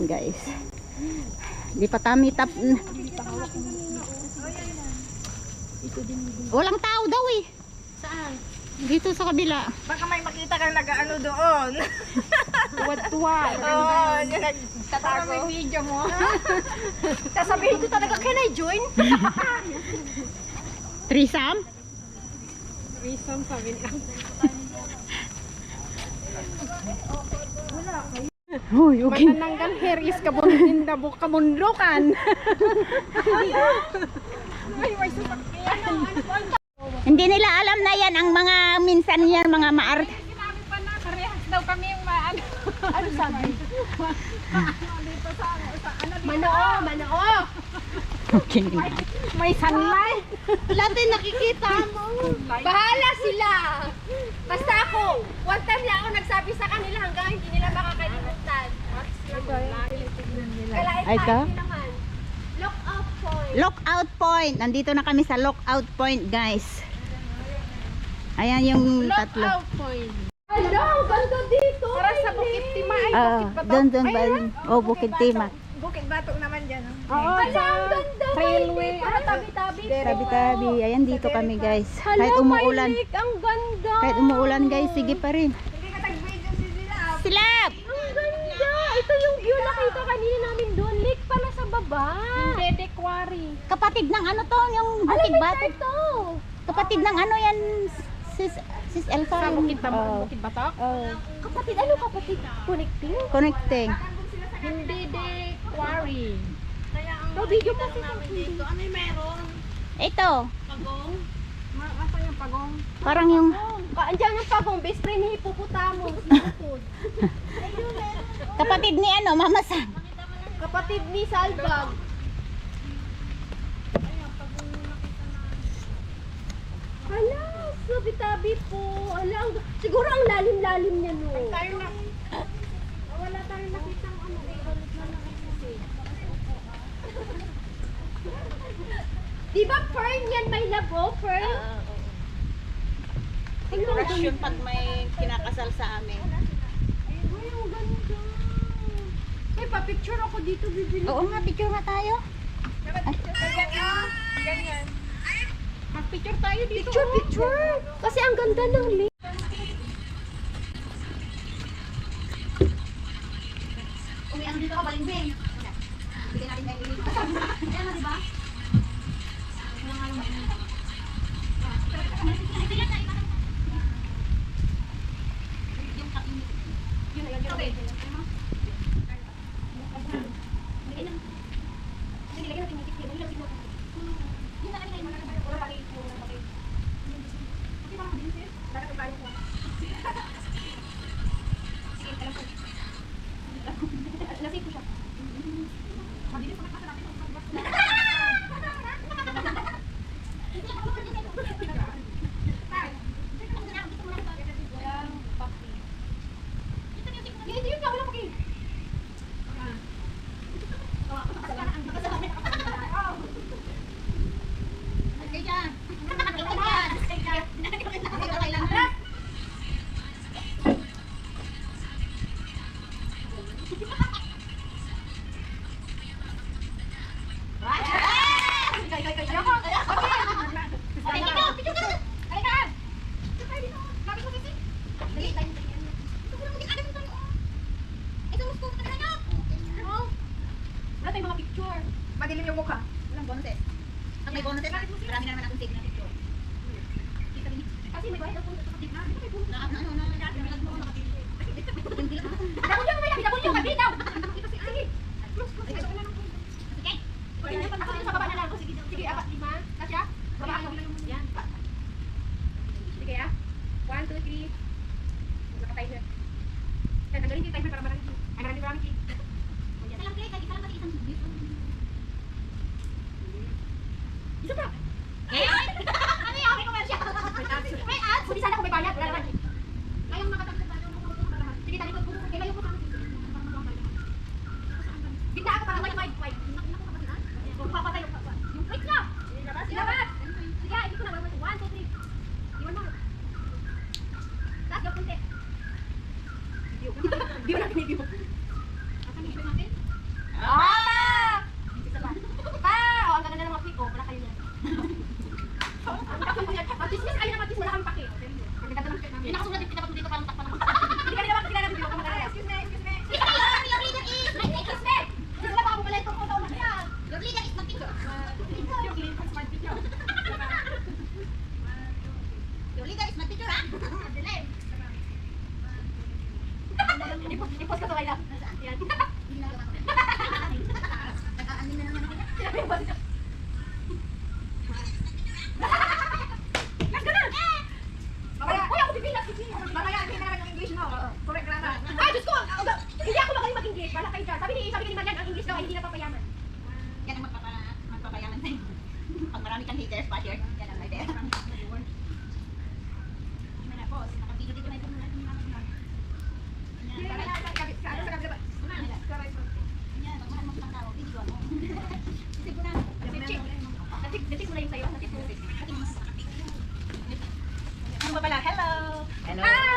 namin guys. Di pa kami walang tao daw eh. Saan? Dito sa kabila. Baka may makita kang nag-ano doon. Tuwad-tuwa. Oo, yung nagtatago. May video mo. Sasabihin ko talaga, can I join? Threesome? Threesome sabi niya. Hoy, okay. Manananggal hair is kabundindabok kamundukan. Ay, may sasakyan. Hindi nila alam na yan ang mga minsan yan mga maart. Sinabi pa na, karehas daw kami yung maan. Ano sabi? Dito sa ano dito? Manoo! Okay. May sunlight. Lahat ay nakikita mo. Bahala sila. Basta ako, one time lang ako nagsabi sa kanila hanggang hindi nila makakalimutan. Ay, ito? naman. Lookout point. Lookout point. Nandito na kami sa lookout point, guys. Ayan yung tatlo. Lookout point. Hello, ang ganda dito. Para sa Bukit Tima. Ay, Ah, Bukit Bato. doon ba? Oh, Bukid Timah. Bukit Batok naman dyan. Oo, Hala, sa ang ganda. railway. Para tabi-tabi. Tabi-tabi. Ayan dito kami, guys. Hala, Kahit umuulan. may lake. Ang ganda. Kahit umuulan, guys, sige pa rin. Hindi ka tag-video si Dilap. Silap! Ang ganda. Ito yung view nakita kanina namin doon. Lake pala sa baba. Hindi, de quarry. Kapatid ng ano to, yung Bukid Bato. Ito. Kapatid ng ano yan, sis Elfa. Sa Bukit Oh. Bato. Bukit Batok? Oh. Kapatid, ano kapatid? Connecting? Connecting. Hindi, de quarry. No, video pa Dito, ano yung meron? Ito, Pagong? Asa yung pagong? parang yung Andiyan ang pagong, best friend ni Hippopotamus. Seafood. kapatid ni ano, Mama San. Kapatid ni Salbag. Hala, sabi-tabi po. Hala, siguro ang lalim-lalim niya no. Tayo na. Wala tayong nakitang ano. Di ba fern yan? May labo, fern? Dekorasyon pag may kinakasal sa amin. Ay, ang ganda. Ay, pa-picture ako dito, bibili. Oo nga, picture nga tayo. Ganyan. Mag-picture tayo dito. Picture, picture. Kasi ang ganda ng lake. Uwi, ano dito ka, balimbing? Bigyan natin kayo dito. Ayan na, diba? Madilim yung mukha. Walang bonus eh. Ang may bonus eh, marami na naman akong take na picture. Kasi may bayad ako sa kapatid na. Dapat yung may dapat yung kapit daw. Sige. Sa baba na lang. Sige, 4, 5. Kasya? Baba ako. Yan. Sige ah. 1, 2, 3. Naka-timer. Tanggalin yung timer para marami. Ay, marami. Isa lang play, kahit isa lang isang video. Isa pa. Ano yung may commercial? May ads. Hindi sana kung may bayad. Wala naman. Kayang makatakot tayo. Sige, talikod po. Kailan yung po sa akin? pa pala. Hello. Hello. Hi!